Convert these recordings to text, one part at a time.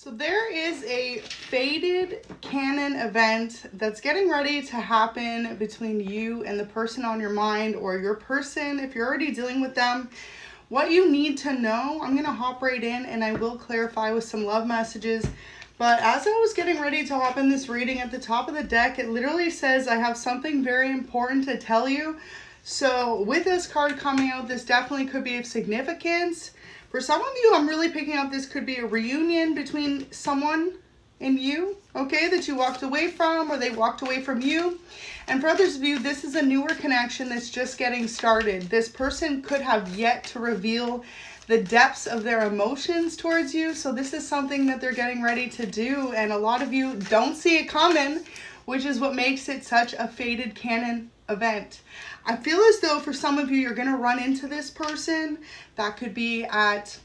So there is a fated canon event that's getting ready to happen between you and the person on your mind, or your person if you're already dealing with them. What you need to know, I'm going to hop right in and I will clarify with some love messages. But as I was getting ready to hop in this reading, at the top of the deck, it literally says, I have something very important to tell you. So with this card coming out, this definitely could be of significance. For some of you, I'm really picking up this could be a reunion between someone and you, okay, that you walked away from or they walked away from you. And for others of you, this is a newer connection that's just getting started. This person could have yet to reveal the depths of their emotions towards you. So this is something that they're getting ready to do. And a lot of you don't see it coming, which is what makes it such a fated canon event. I feel as though for some of you, you're going to run into this person. That could be at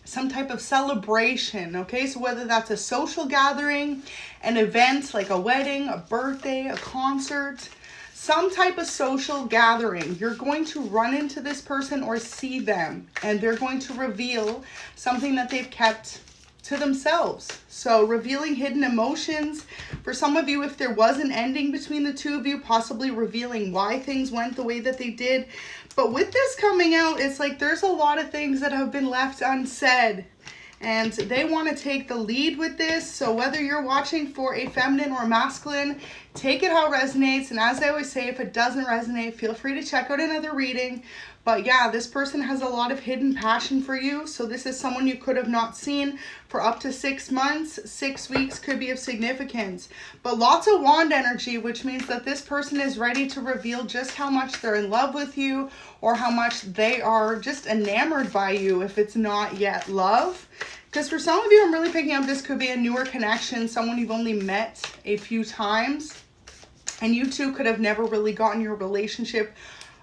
some type of celebration, okay? So whether that's a social gathering, an event like a wedding, a birthday, a concert, some type of social gathering, you're going to run into this person or see them, and they're going to reveal something that they've kept to themselves. So revealing hidden emotions. For some of you, if there was an ending between the two of you, possibly revealing why things went the way that they did. But with this coming out, it's like there's a lot of things that have been left unsaid, and they want to take the lead with this. So whether you're watching for a feminine or masculine, take it how it resonates. And as I always say, if it doesn't resonate, feel free to check out another reading. But yeah, this person has a lot of hidden passion for you. So this is someone you could have not seen for up to 6 months. 6 weeks could be of significance. But lots of wand energy, which means that this person is ready to reveal just how much they're in love with you, or how much they are just enamored by you if it's not yet love. Because for some of you, I'm really picking up this could be a newer connection, someone you've only met a few times. And you two could have never really gotten your relationship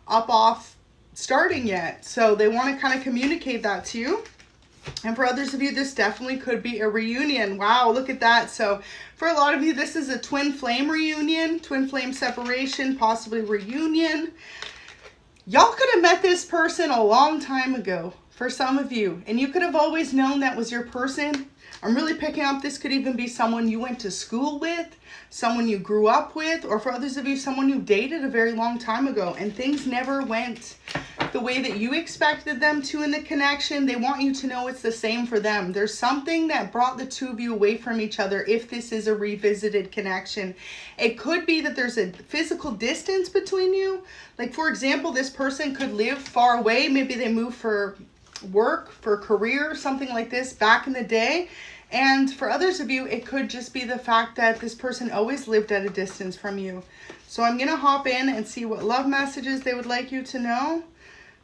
off starting yet. So they want to kind of communicate that to you. And for others of you, this definitely could be a reunion. Wow, look at that. So for a lot of you, this is a twin flame reunion, twin flame separation, possibly reunion. Y'all could have met this person a long time ago for some of you, and you could have always known that was your person. I'm really picking up this could even be someone you went to school with, someone you grew up with, or for others of you, someone you dated a very long time ago, and things never went the way that you expected them to in the connection. They want you to know it's the same for them. There's something that brought the two of you away from each other if this is a revisited connection. It could be that there's a physical distance between you. Like, for example, this person could live far away. Maybe they moved for work, for career, something like this back in the day. And for others of you, it could just be the fact that this person always lived at a distance from you. So I'm going to hop in and see what love messages they would like you to know.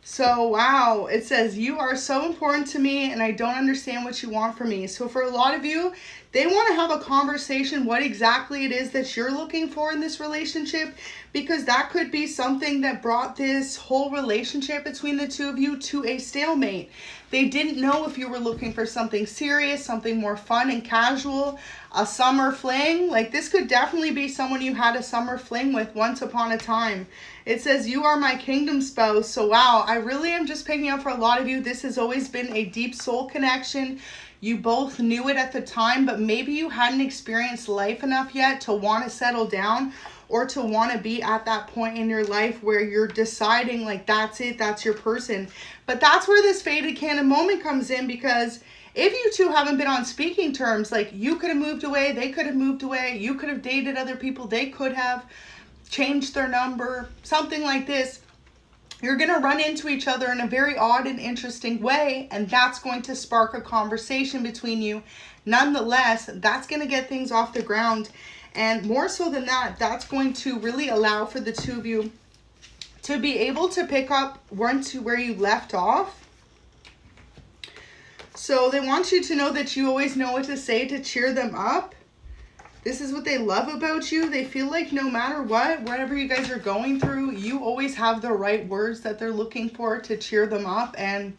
So, wow, it says, you are so important to me and I don't understand what you want from me. So for a lot of you, they want to have a conversation what exactly it is that you're looking for in this relationship, because that could be something that brought this whole relationship between the two of you to a stalemate. They didn't know if you were looking for something serious, something more fun and casual, a summer fling. Like, this could definitely be someone you had a summer fling with once upon a time. It says, you are my kingdom spouse. So wow, I really am just picking up for a lot of you, this has always been a deep soul connection. You both knew it at the time, but maybe you hadn't experienced life enough yet to want to settle down, or to want to be at that point in your life where you're deciding like, that's it, that's your person. But that's where this fated canon moment comes in, because if you two haven't been on speaking terms, like you could have moved away, they could have moved away, you could have dated other people, they could have changed their number, something like this. You're going to run into each other in a very odd and interesting way, and that's going to spark a conversation between you. Nonetheless, that's going to get things off the ground. And more so than that, that's going to really allow for the two of you to be able to pick up where you left off. So they want you to know that you always know what to say to cheer them up. This is what they love about you. They feel like no matter what, whatever you guys are going through, you always have the right words that they're looking for to cheer them up. And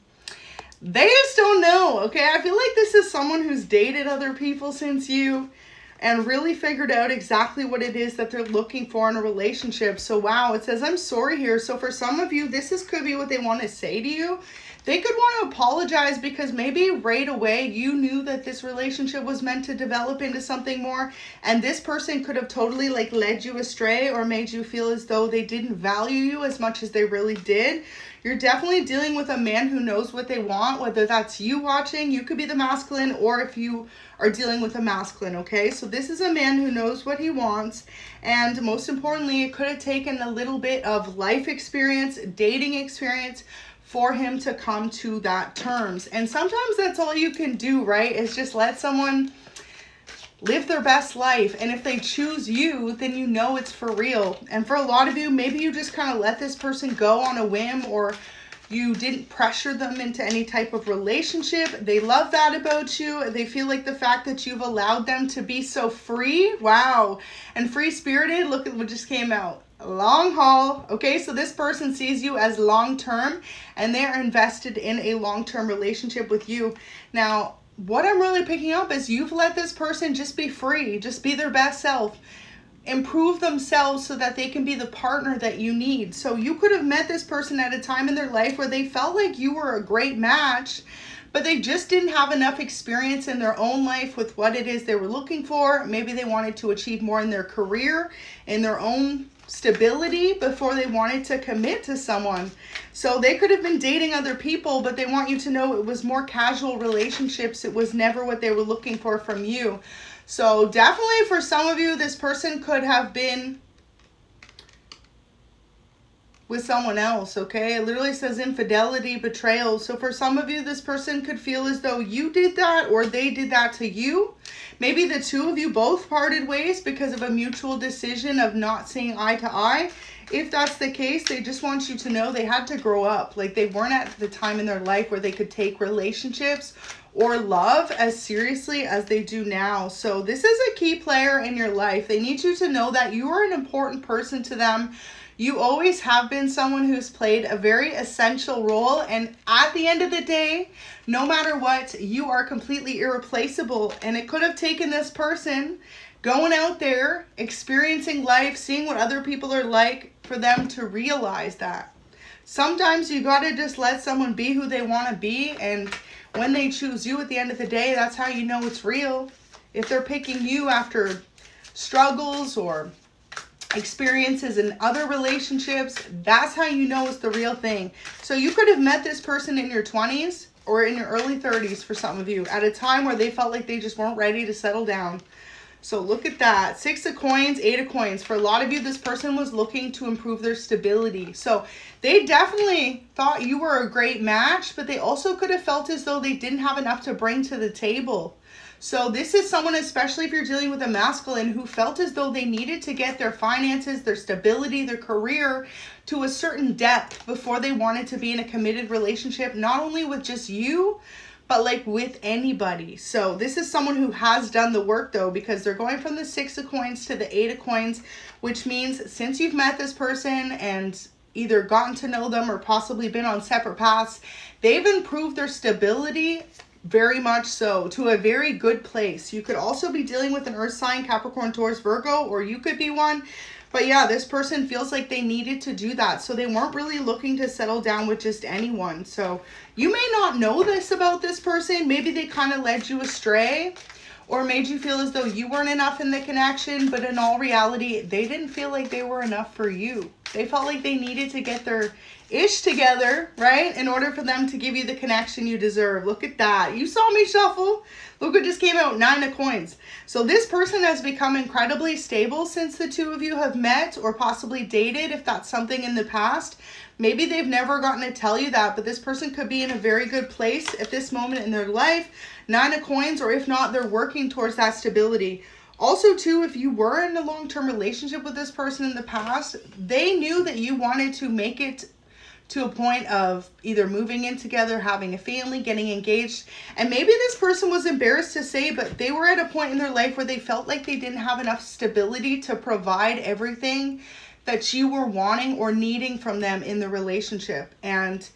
they just don't know, okay? I feel like this is someone who's dated other people since you and really figured out exactly what it is that they're looking for in a relationship. So wow, it says, I'm sorry here. So for some of you, could be what they want to say to you. They could want to apologize because maybe right away you knew that this relationship was meant to develop into something more, and this person could have totally like led you astray or made you feel as though they didn't value you as much as they really did. You're definitely dealing with a man who knows what they want, whether that's you watching, you could be the masculine, or if you are dealing with a masculine, okay? So this is a man who knows what he wants, and most importantly, it could have taken a little bit of life experience, dating experience, for him to come to that terms. And sometimes that's all you can do, right? Is just let someone live their best life. And if they choose you, then you know it's for real. And for a lot of you, maybe you just kind of let this person go on a whim, or you didn't pressure them into any type of relationship. They love that about you. They feel like the fact that you've allowed them to be so free. Wow. And free-spirited, look at what just came out. Long haul. Okay, so this person sees you as long-term, and they're invested in a long-term relationship with you. Now, what I'm really picking up is you've let this person just be free, just be their best self, improve themselves so that they can be the partner that you need. So you could have met this person at a time in their life where they felt like you were a great match, but they just didn't have enough experience in their own life with what it is they were looking for. Maybe they wanted to achieve more in their career, in their own stability, before they wanted to commit to someone. So they could have been dating other people, but they want you to know it was more casual relationships. It was never what they were looking for from you. So definitely for some of you, this person could have been with someone else, okay? It literally says infidelity, betrayal. So for some of you, this person could feel as though you did that or they did that to you. Maybe the two of you both parted ways because of a mutual decision of not seeing eye to eye. If that's the case, they just want you to know they had to grow up. Like they weren't at the time in their life where they could take relationships or love as seriously as they do now. So this is a key player in your life. They need you to know that you are an important person to them. You always have been someone who's played a very essential role. And at the end of the day, no matter what, you are completely irreplaceable. And it could have taken this person going out there, experiencing life, seeing what other people are like, for them to realize that. Sometimes you got to just let someone be who they want to be. And when they choose you at the end of the day, that's how you know it's real. If they're picking you after struggles or experiences in other relationships, that's how you know it's the real thing. So you could have met this person in your 20s or in your early 30s for some of you, at a time where they felt like they just weren't ready to settle down. So look at that. 6 of coins, 8 of coins. For a lot of you, this person was looking to improve their stability. So they definitely thought you were a great match, but they also could have felt as though they didn't have enough to bring to the table. So this is someone, especially if you're dealing with a masculine, who felt as though they needed to get their finances, their stability, their career to a certain depth before they wanted to be in a committed relationship, not only with just you, but like with anybody. So this is someone who has done the work though, because they're going from the 6 of coins to the 8 of coins, which means since you've met this person and either gotten to know them or possibly been on separate paths, they've improved their stability very much so, to a very good place. You could also be dealing with an earth sign, Capricorn, Taurus, Virgo, or you could be one. But yeah, this person feels like they needed to do that. So they weren't really looking to settle down with just anyone. So you may not know this about this person. Maybe they kind of led you astray or made you feel as though you weren't enough in the connection. But in all reality, they didn't feel like they were enough for you. They felt like they needed to get their ish together, right, in order for them to give you the connection you deserve. Look at that. You saw me shuffle. Look what just came out, 9 of coins. So this person has become incredibly stable since the two of you have met or possibly dated, if that's something in the past. Maybe they've never gotten to tell you that, but this person could be in a very good place at this moment in their life. 9 of coins, or if not, they're working towards that stability. Also, too, if you were in a long-term relationship with this person in the past, they knew that you wanted to make it to a point of either moving in together, having a family, getting engaged. And maybe this person was embarrassed to say, but they were at a point in their life where they felt like they didn't have enough stability to provide everything that you were wanting or needing from them in the relationship. And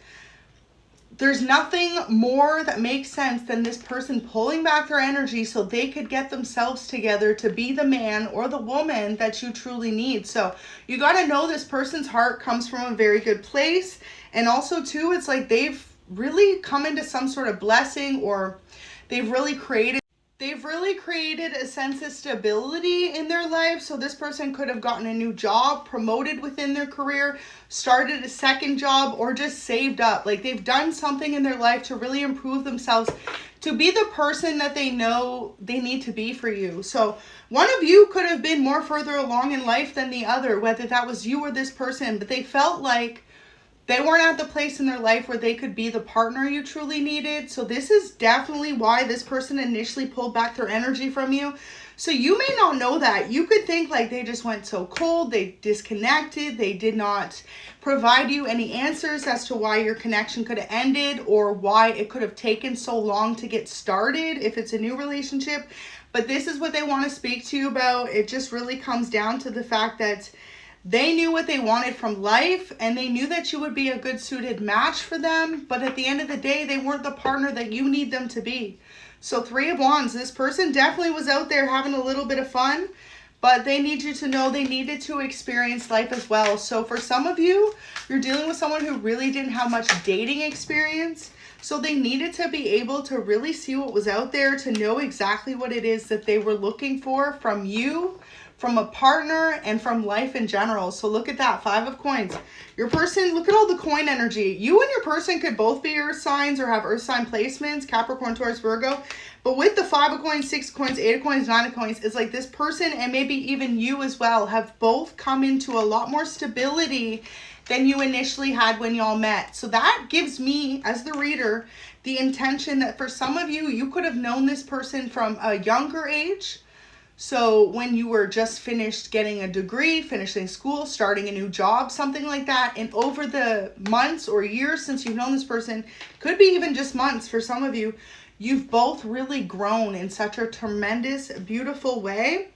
there's nothing more that makes sense than this person pulling back their energy so they could get themselves together to be the man or the woman that you truly need. So you got to know this person's heart comes from a very good place. And also too, it's like they've really come into some sort of blessing, or they've really created a sense of stability in their life. So this person could have gotten a new job, promoted within their career, started a second job, or just saved up. Like they've done something in their life to really improve themselves, to be the person that they know they need to be for you. So one of you could have been more further along in life than the other, whether that was you or this person, but they felt like they weren't at the place in their life where they could be the partner you truly needed. So this is definitely why this person initially pulled back their energy from you. So you may not know that. You could think like they just went so cold, they disconnected, they did not provide you any answers as to why your connection could have ended, or why it could have taken so long to get started if it's a new relationship. But this is what they want to speak to you about. It just really comes down to the fact that they knew what they wanted from life, and they knew that you would be a good suited match for them. But at the end of the day, they weren't the partner that you need them to be. So 3 of Wands, this person definitely was out there having a little bit of fun, but they need you to know they needed to experience life as well. So for some of you, you're dealing with someone who really didn't have much dating experience. So they needed to be able to really see what was out there, to know exactly what it is that they were looking for from you, from a partner, and from life in general. So look at that, 5 of Coins. Your person, look at all the coin energy. You and your person could both be earth signs or have earth sign placements, Capricorn, Taurus, Virgo. But with the 5 of Coins, 6 of Coins, 8 of Coins, 9 of Coins, it's like this person, and maybe even you as well, have both come into a lot more stability than you initially had when y'all met. So that gives me, as the reader, the intention that for some of you, you could have known this person from a younger age. So when you were just finished getting a degree, finishing school, starting a new job, something like that. And over the months or years since you've known this person, could be even just months for some of you, you've both really grown in such a tremendous, beautiful way.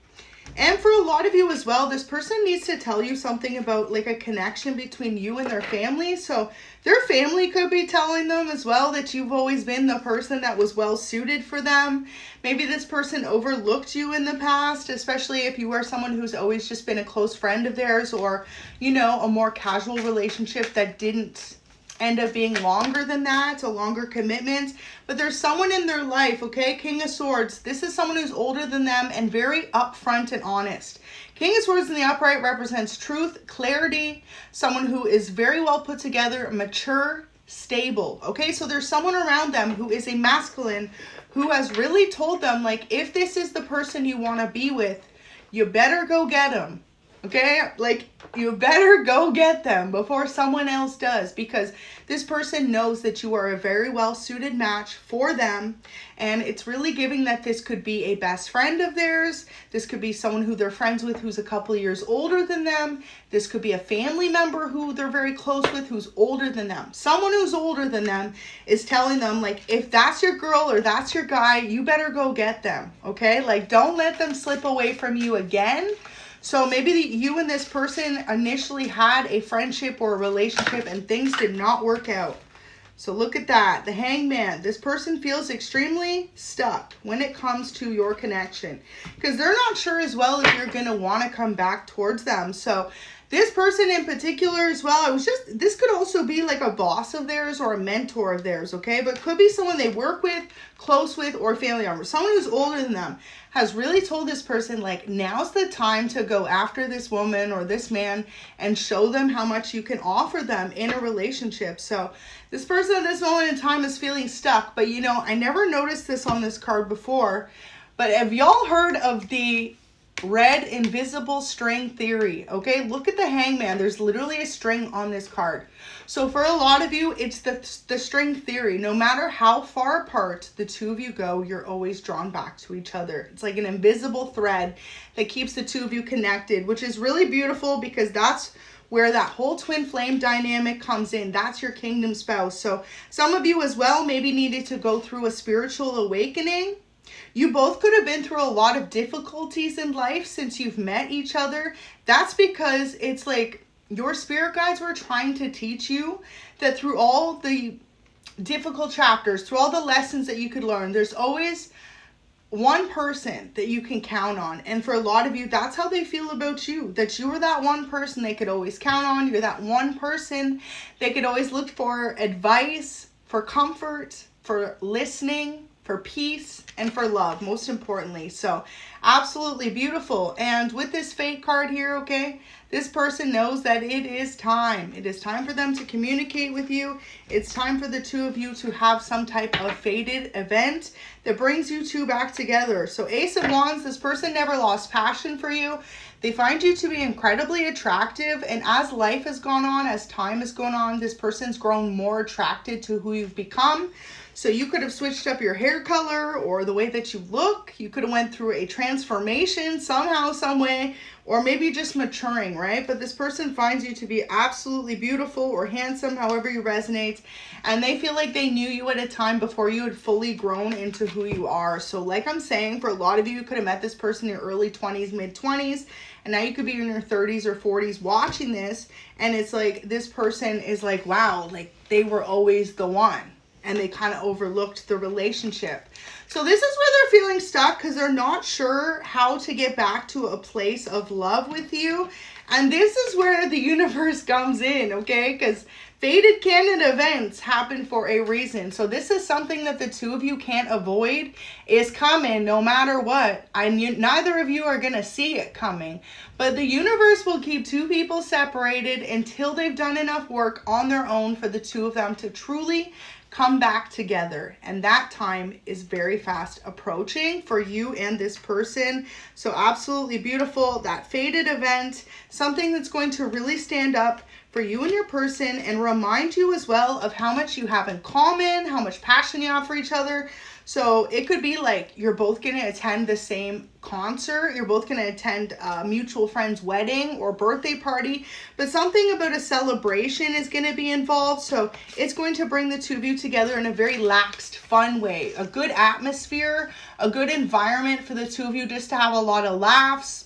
And for a lot of you as well, this person needs to tell you something about like a connection between you and their family. So their family could be telling them as well that you've always been the person that was well suited for them. Maybe this person overlooked you in the past, especially if you are someone who's always just been a close friend of theirs, or, you know, a more casual relationship that didn't end up being longer than that, a longer commitment. But there's someone in their life, okay? King of Swords. This is someone who's older than them and very upfront and honest. King of Swords in the upright represents truth, clarity, someone who is very well put together, mature, stable, okay? So there's someone around them who is a masculine who has really told them, like, if this is the person you want to be with, you better go get them. Okay, like you better go get them before someone else does, because this person knows that you are a very well suited match for them. And it's really giving that this could be a best friend of theirs. This could be someone who they're friends with who's a couple years older than them. This could be a family member who they're very close with who's older than them. Someone who's older than them is telling them, like, if that's your girl or that's your guy, you better go get them. Okay, like don't let them slip away from you again. So maybe you and this person initially had a friendship or a relationship and things did not work out. So look at that, the Hangman. This person feels extremely stuck when it comes to your connection, because they're not sure as well if you're going to want to come back towards them. So this person in particular as well, this could also be like a boss of theirs or a mentor of theirs, okay? But it could be someone they work with, close with, or family member. Someone who's older than them has really told this person, like, now's the time to go after this woman or this man and show them how much you can offer them in a relationship. So this person at this moment in time is feeling stuck. But, you know, I never noticed this on this card before, but have y'all heard of the red invisible string theory? Okay, look at the Hangman. There's literally a string on this card. So for a lot of you, it's the string theory. No matter how far apart the two of you go, you're always drawn back to each other. It's like an invisible thread that keeps the two of you connected, which is really beautiful, because that's where that whole twin flame dynamic comes in. That's your kingdom spouse. So some of you as well maybe needed to go through a spiritual awakening. You both could have been through a lot of difficulties in life since you've met each other. That's because it's like your spirit guides were trying to teach you that through all the difficult chapters, through all the lessons that you could learn, there's always one person that you can count on. And for a lot of you, that's how they feel about you, that you are that one person they could always count on. You're that one person they could always look for advice, for comfort, for listening, for peace, and for love, most importantly. So absolutely beautiful. And with this fate card here, okay, this person knows that it is time. It is time for them to communicate with you. It's time for the two of you to have some type of fated event that brings you two back together. So Ace of Wands, this person never lost passion for you. They find you to be incredibly attractive, and as life has gone on, as time has gone on, this person's grown more attracted to who you've become. So you could have switched up your hair color or the way that you look. You could have went through a transformation somehow, some way, or maybe just maturing, right? But this person finds you to be absolutely beautiful or handsome, however you resonate. And they feel like they knew you at a time before you had fully grown into who you are. So like I'm saying, for a lot of you, you could have met this person in your early 20s, mid 20s. And now you could be in your 30s or 40s watching this. And it's like, this person is like, wow, like they were always the one. And they kind of overlooked the relationship. So this is where they're feeling stuck because they're not sure how to get back to a place of love with you. And this is where the universe comes in, okay? Because fated canon events happen for a reason. So this is something that the two of you can't avoid. Is coming no matter what. Neither of you are going to see it coming. But the universe will keep two people separated until they've done enough work on their own for the two of them to truly come back together. And that time is very fast approaching for you and this person. So absolutely beautiful. That fated event, something that's going to really stand up for you and your person and remind you as well of how much you have in common, how much passion you have for each other. So it could be like you're both going to attend the same concert. You're both going to attend a mutual friend's wedding or birthday party. But something about a celebration is going to be involved. So it's going to bring the two of you together in a very laxed, fun way. A good atmosphere, a good environment for the two of you just to have a lot of laughs.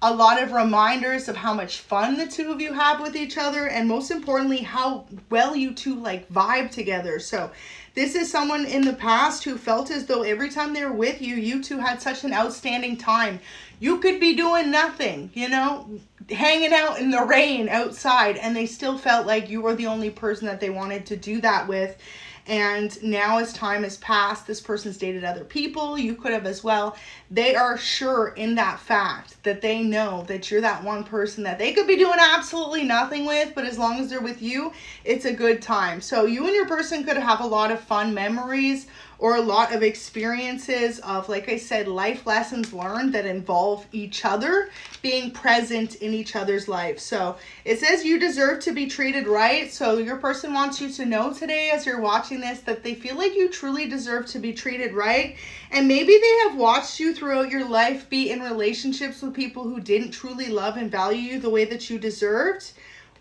A lot of reminders of how much fun the two of you have with each other. And most importantly, how well you two like vibe together. So this is someone in the past who felt as though every time they were with you, you two had such an outstanding time. You could be doing nothing, you know, hanging out in the rain outside, and they still felt like you were the only person that they wanted to do that with. And now as time has passed, this person's dated other people. You could have as well. They are sure in that fact that they know that you're that one person that they could be doing absolutely nothing with, but as long as they're with you, it's a good time. So you and your person could have a lot of fun memories or a lot of experiences of, like I said, life lessons learned that involve each other being present in each other's life. So it says you deserve to be treated right. So your person wants you to know today as you're watching this that they feel like you truly deserve to be treated right. And maybe they have watched you throughout your life be in relationships with people who didn't truly love and value you the way that you deserved.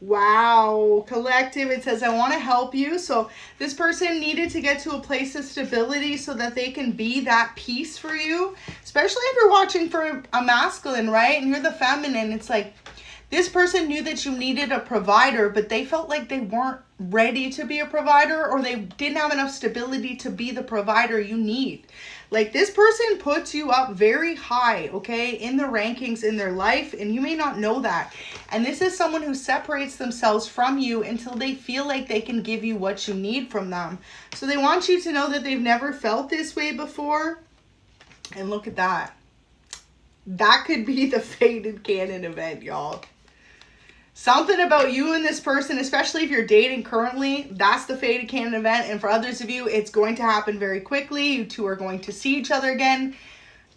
Wow, collective, it says, I want to help you. So this person needed to get to a place of stability so that they can be that peace for you, especially if you're watching for a masculine, right? And you're the feminine. It's like this person knew that you needed a provider, but they felt like they weren't ready to be a provider, or they didn't have enough stability to be the provider you need. Like this person puts you up very high, okay, in the rankings in their life, and you may not know that. And this is someone who separates themselves from you until they feel like they can give you what you need from them. So they want you to know that they've never felt this way before. And look at that. That could be the fated canon event, y'all. Something about you and this person, especially if you're dating currently, that's the fated canon event. And for others of you, it's going to happen very quickly. You two are going to see each other again,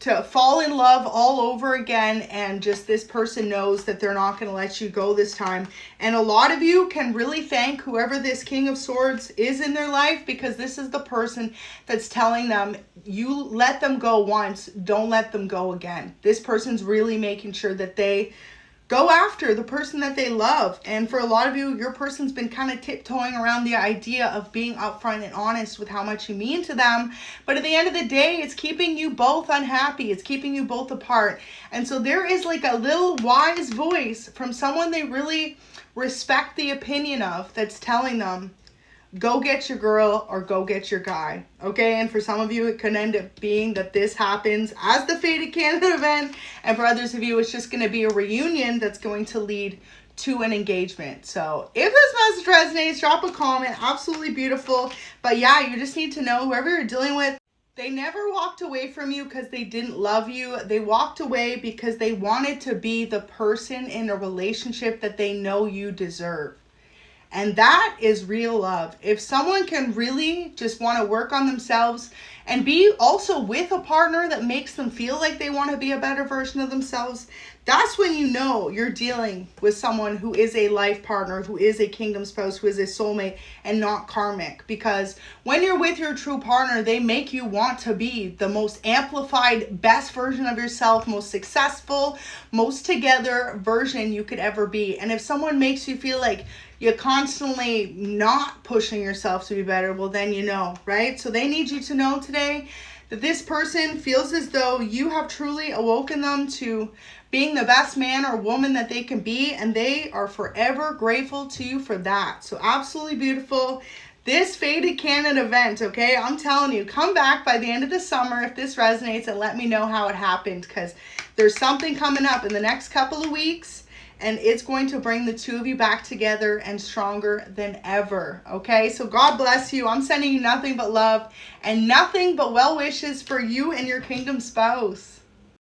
to fall in love all over again. And just this person knows that they're not going to let you go this time. And a lot of you can really thank whoever this King of Swords is in their life, because this is the person that's telling them, you let them go once, don't let them go again. This person's really making sure that they go after the person that they love. And for a lot of you, your person's been kind of tiptoeing around the idea of being upfront and honest with how much you mean to them. But at the end of the day, it's keeping you both unhappy. It's keeping you both apart. And so there is like a little wise voice from someone they really respect the opinion of that's telling them, go get your girl or go get your guy. Okay, and for some of you, it could end up being that this happens as the fated canon event. And for others of you, it's just going to be a reunion that's going to lead to an engagement. So if this message resonates, drop a comment. Absolutely beautiful. But yeah, you just need to know whoever you're dealing with, they never walked away from you because they didn't love you. They walked away because they wanted to be the person in a relationship that they know you deserve. And that is real love. If someone can really just want to work on themselves and be also with a partner that makes them feel like they want to be a better version of themselves, that's when you know you're dealing with someone who is a life partner, who is a kingdom spouse, who is a soulmate and not karmic. Because when you're with your true partner, they make you want to be the most amplified, best version of yourself, most successful, most together version you could ever be. And if someone makes you feel like you're constantly not pushing yourself to be better, well then you know, right? So they need you to know today that this person feels as though you have truly awoken them to being the best man or woman that they can be, and they are forever grateful to you for that. So absolutely beautiful. This Faded Canon event, okay? I'm telling you, come back by the end of the summer if this resonates and let me know how it happened, because there's something coming up in the next couple of weeks, and it's going to bring the two of you back together and stronger than ever, okay? So God bless you. I'm sending you nothing but love and nothing but well wishes for you and your kingdom spouse.